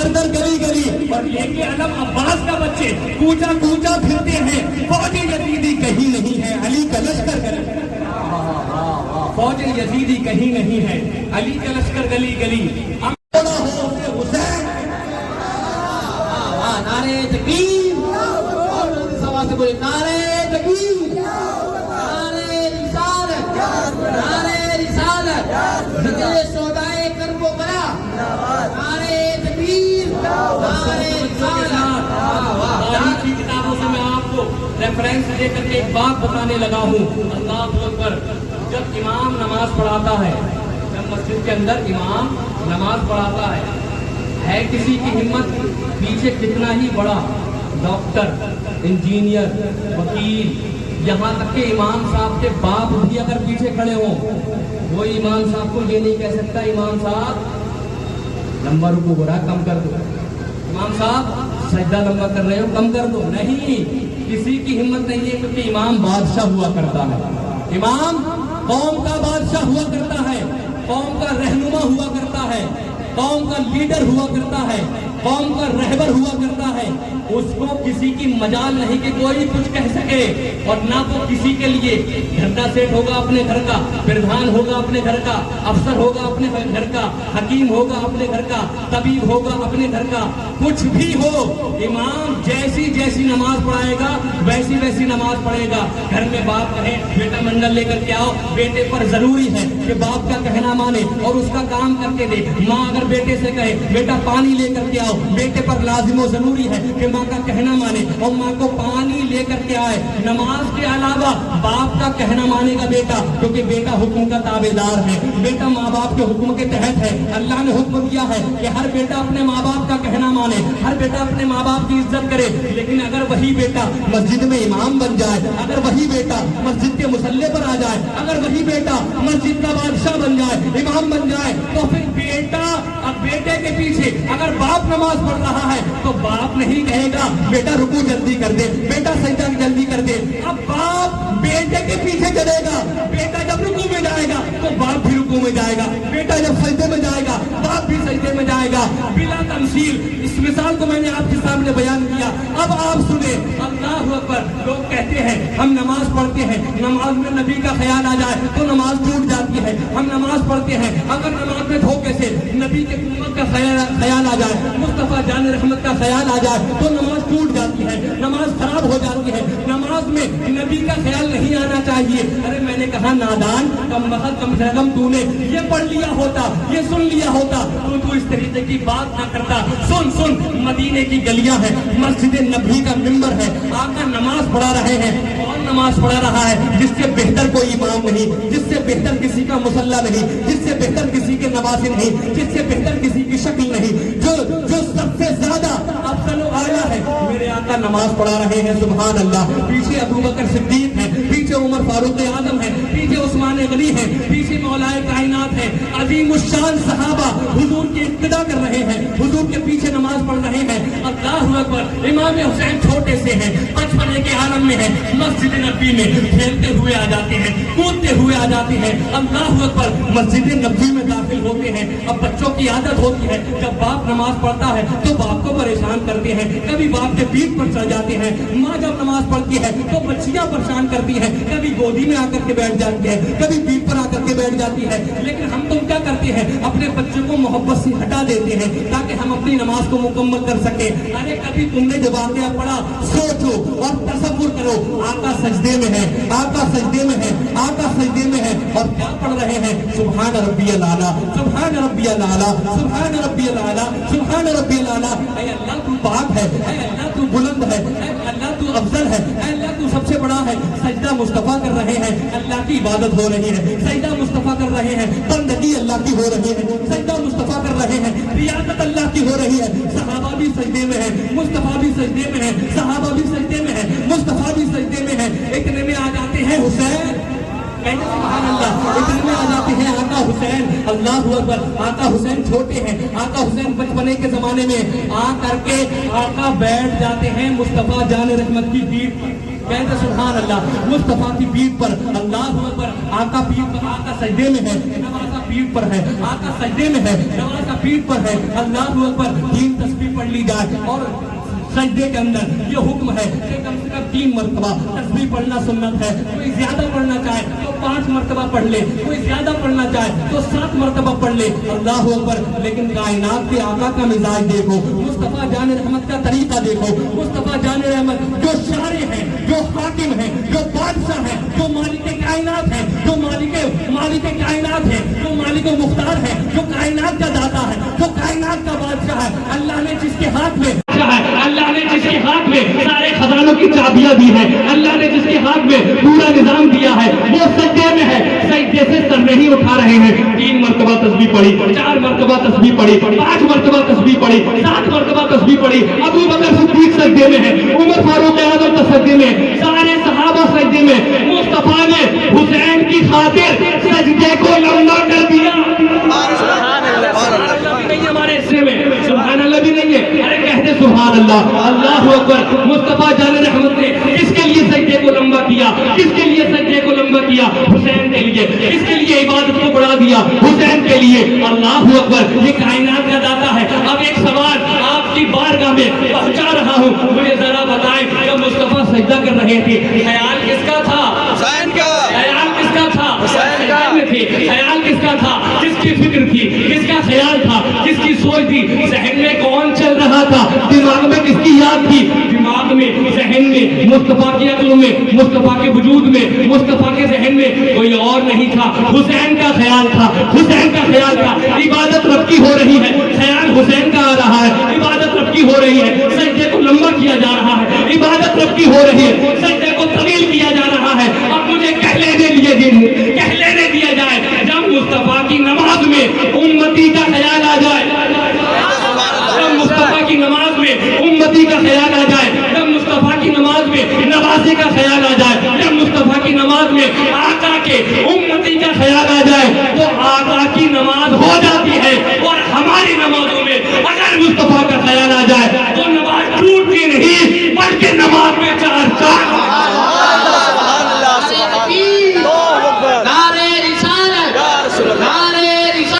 در در گلی گلی اور لے کے علم عباس کا بچے کوچا کوچا پھرتے ہیں، فوج یزیدی کہیں نہیں ہے، علی کا لشکر گلی، فوج یزیدی کہیں نہیں ہے، علی کا لشکر گلی گلی. نعرے تکبیر، سوا سے بولے نعرے تکبیر، نعرے رسالت، نعرے رسالت، ذکر شہدائے کرب و بلا، نعرے تکبیر، نعرے رسالت. تاریخ کی کتابوں سے میں آپ کو ریفرنس دے کر کے ایک بات بتانے لگا ہوں. اللہ اکبر. جب امام نماز پڑھاتا ہے، جب مسجد کے اندر امام نماز پڑھاتا ہے کسی کی ہمت پیچھے کتنا ہی بڑا ڈاکٹر، انجینئر، وکیل، یہاں تک کہ امام صاحب کے باپ بھی اگر پیچھے کھڑے ہوں، وہ امام صاحب کو یہ نہیں کہہ سکتا امام صاحب لمبا رکوع ہو رہا ہے کم کر دو، امام صاحب سجدہ لمبا کر رہے ہو کم کر دو. نہیں، کسی کی ہمت نہیں ہے، کیونکہ امام بادشاہ ہوا کرتا ہے. امام قوم کا بادشاہ ہوا کرتا ہے، قوم کا رہنما ہوا کرتا ہے، قوم کا لیڈر ہوا کرتا ہے، قوم کا رہبر ہوا کرتا ہے. اس کو کسی کی مجال نہیں کہ کوئی کچھ کہہ سکے، اور نہ وہ کسی کے لیے دھرنا سیٹ ہوگا اپنے گھر کا، پردھان ہوگا اپنے گھر کا، افسر ہوگا اپنے گھر کا، حکیم ہوگا اپنے گھر کا، طبیب ہوگا اپنے گھر کا، کچھ بھی ہو، امام جیسی جیسی نماز پڑھائے گا ویسی ویسی نماز پڑھے گا. گھر میں باپ کہے بیٹا منڈل لے کر کے آؤ، بیٹے پر ضروری ہے کہ باپ کا کہنا مانے اور اس کا کام کر کے دے. ماں اگر بیٹے سے کہے بیٹا پانی لے کر کے آؤ، بیٹے پر لازم و ضروری ہے کہ ماں کا کہنا مانے اور ماں کو پانی لے کر کے آئے. نماز کے علاوہ باپ کا کہنا مانے گا بیٹا، کیونکہ بیٹا حکم کا تابع دار ہے، بیٹا ماں باپ کے حکم کے تحت ہے. اللہ نے حکم دیا ہے کہ ہر بیٹا اپنے ماں باپ کا کہنا مانے، ہر بیٹا اپنے ماں باپ کی عزت کرے. لیکن اگر وہی بیٹا مسجد میں امام بن جائے، اگر وہی بیٹا مسجد کے مصلی پر آ جائے، اگر وہی بیٹا مسجد کا بادشاہ بن جائے، امام بن جائے، تو پھر بیٹا اب بیٹے کے پیچھے اگر باپ نماز پڑھ رہا ہے تو باپ نہیں کہے گا بیٹا رکوع جلدی کر دے، بیٹا سجدہ جلدی کر دے. اب باپ بیٹے کے پیچھے چلے گا. بیٹا جب رکوع میں جائے گا تو باپ بھی رکوع میں جائے گا، بیٹا جب سجدے میں جائے گا باپ بھی سجدے میں جائے گا. بلا تمثیل اس مثال کو میں نے آپ کے سامنے بیان کیا. اب آپ سنیں، اللہ اکبر. لوگ کہتے ہیں ہم نماز پڑھتے ہیں، نماز میں نبی کا خیال آ جائے تو نماز ٹوٹ جاتی ہے. ہم نماز پڑھتے ہیں، اگر نماز میں دھوکے سے نبی کے امت کا خیال آ جائے، مصطفیٰ جان رحمت کا خیال آ جائے تو نماز ٹوٹ جاتی ہے، نماز خراب ہو جاتی ہے. نماز میں نبی کا خیال نہیں آنا چاہیے. ارے میں نے کہا نادان، کم وقت کم سے کم تو نے یہ پڑھ لیا ہوتا، یہ سن لیا ہوتا تو اس طریقے کی بات نہ کرتا. سن مدینے کی گلیاں ہیں، مسجد نبوی کا منبر ہے، آقا نماز پڑھا رہے ہیں. کون نماز پڑھا رہا ہے؟ جس سے بہتر کوئی امام نہیں، جس سے بہتر کسی کا مصلی نہیں، جس سے بہتر کسی کے نوازے نہیں، جس سے بہتر کسی کی شکل نہیں، جو سب سے زیادہ افضل و اعلیٰ ہے. میرے آقا نماز پڑھا رہے ہیں، سبحان اللہ. پیچھے ابو بکر صدیق ہے، پیچھے عمر فاروق اعظم ہے، پیچھے عثمان غنی ہے، پیچھے مولائے کائنات ہے، عظیم الشان صحابہ حضور کی اقتدا کر رہے ہیں، حضور کے پیچھے نماز پڑھ رہے ہیں. اللہ اکبر. امام حسین چھوٹے سے ہیں، بچپنے کے عالم میں ہیں، مسجد نبوی میں کھیلتے ہوئے آ جاتے ہیں، کودتے ہوئے آ جاتے ہیں. اللہ اکبر. مسجد نبوی میں داخل ہوتے ہیں. اب بچوں کی عادت ہوتی ہے جب باپ نماز پڑھتا ہے تو باپ کو پریشان کرتے ہیں، کبھی باپ کے پیٹھ پر چڑھ جاتے ہیں. ماں جب نماز پڑھتی ہے تو بچیاں پریشان کرتی ہیں، کبھی گودی میں آ کر کے بیٹھ جاتی ہے، کبھی پیٹھ پر آ کر کے بیٹھ جاتی ہے. لیکن ہم تم کیا کرتے ہیں؟ اپنے بچوں کو محبت سے ہٹا دیتے ہیں تاکہ ہم اپنی نماز کو مکمل کر سکیں. ارے کبھی تم نے جب واقعہ پڑھا، سوچو اور تصور کرو، آقا سجدے میں ہے، آقا سجدے میں ہے، آقا سجدے میں ہے اور کیا پڑھ رہے ہیں؟ سبحان ربی الاعلیٰ، سبحان ربی الاعلیٰ، سبحان ربی الاعلیٰ، سبحان ربی الاعلیٰ. اے اللہ تو پاک ہے، اے اللہ تو بلند ہے، اے اللہ تو افضل ہے، اے اللہ تو سب سے بڑا ہے. سجدہ مصطفیٰ کر رہے ہیں، اللہ کی عبادت ہو رہی ہے. سجدہ مصطفیٰ کر رہے ہیں، بندگی اللہ کی ہو رہی ہے. سجدہ مصطفیٰ کر رہے ہیں، ریاضت اللہ کی ہو رہی ہے. صحابہ بھی سجدے میں ہیں، مصطفیٰ بھی سجدے میں ہیں، صحابہ بھی سجدے میں ہیں، مصطفیٰ بھی سجدے میں ہیں. اتنے میں آ جاتے ہیں حسین، سبحان اللہ. اتنے میں آ جاتے ہیں آقا حسین. اللہ اکبر. آقا حسین چھوٹے ہیں، آقا حسین بچپنے کے زمانے میں آ کر کے آقا بیٹھ جاتے ہیں مصطفیٰ جان رحمت کی پیٹھ پر. کہتے سبحان اللہ. مصطفیٰ کی پیٹھ پر اللہ اکبر, آقا پیٹھ پر, آقا سجدے میں ہے, نوازا پیٹھ پر ہے, آقا سجدے میں ہے, نوازا پیٹھ پر ہے. اللہ اکبر. 3 تسبیح پڑھ لی جائے اور سجدے کے اندر یہ حکم ہے کہ کم سے کم 3 مرتبہ تسبیح پڑھنا سنت ہے. کوئی زیادہ پڑھنا چاہے تو 5 مرتبہ پڑھ لے, کوئی زیادہ پڑھنا چاہے تو 7 مرتبہ پڑھ لے. اللہ اکبر. لیکن کائنات کے آقا کا مزاج دیکھو, مصطفیٰ جان رحمت کا طریقہ دیکھو. مصطفیٰ جان رحمت جو شارع ہے, جو حاکم ہے, جو بادشاہ ہے, جو مالک کائنات ہے, جو مالک کائنات ہے, جو مالک مختار ہے, جو کائنات کا داتا ہے, جو کائنات کا بادشاہ ہے. اللہ نے جس کے ہاتھ میں اللہ نے جس کے ہاتھ میں سارے خزانوں کی چابیاں دی ہیں, اللہ نے جس کے ہاتھ میں پورا نظام دیا ہے, وہ سجدے میں ہے. سجدے سے سر نہیں اٹھا رہے ہیں. 3 مرتبہ تسبیح پڑھی, 4 مرتبہ تسبیح پڑھی, 5 مرتبہ تسبیح پڑھی, 7 مرتبہ تسبیح پڑھی. ابو بکر صدیق سجدے میں ہے, عمر فاروق اعظم سجدے میں, سارے صحابہ سجدے میں. مصطفیٰ نے حسین کی خاطر سجدے کو لمبا کر دیا. ہمارے حصے میں سبحان اللہ بھی نہیں ہے. ارے کہتے سبحان اللہ. اللہ اکبر. مصطفیٰ جان رحمت نے کس کے لیے سجدے کو لمبا کیا, کس کے لیے سجدے کو لمبا کیا؟ حسین کے لیے. کس کے لیے عبادت کو بڑھا دیا؟ حسین کے لیے. اللہ اکبر. یہ کائنات کا داتا ہے. اب ایک سوال آپ کی بارگاہ میں پہنچا رہا ہوں, مجھے ذرا بتائیں جب مصطفیٰ سجدہ کر رہے تھے خیال کس کا تھا؟ حسین کا. خیال کس کا تھا؟ حسین کا. خیال کس کا تھا؟ کس کی فکر تھی, کس کا خیال تھا, کس کی سوچ تھی؟ ذہن میں کون چل رہا تھا؟ دماغ میں کس کی یاد تھی؟ دماغ میں, ذہن میں, مصطفیٰ کی عقل میں, مصطفیٰ کے وجود میں, مصطفیٰ کے ذہن میں کوئی اور نہیں تھا. حسین کا خیال تھا, حسین کا خیال تھا. عبادت رب کی ہو رہی ہے, خیال حسین کا آ رہا ہے. عبادت رب کی ہو رہی ہے, سجدے کو لمبا کیا جا رہا ہے. عبادت رب کی ہو رہی ہے, سجدے کو طویل کیا جا رہا ہے. اب مجھے کہہ لینے دیا جائے جب مصطفیٰ کی نماز میں امتی کا خیال آ جائے, جب مصطفیٰ کی نماز میں امتی کا خیال آ جائے, جب مصطفیٰ کی نماز میں نوازے کا خیال آ جائے, جب مصطفیٰ کی نماز میں آقا کے امتی کا خیال آ جائے تو آقا کی نماز ہو جاتی ہے. اور ہماری نمازوں میں اگر مصطفیٰ کا خیال آ جائے تو نماز ٹوٹتی نہیں بلکہ نماز میں 4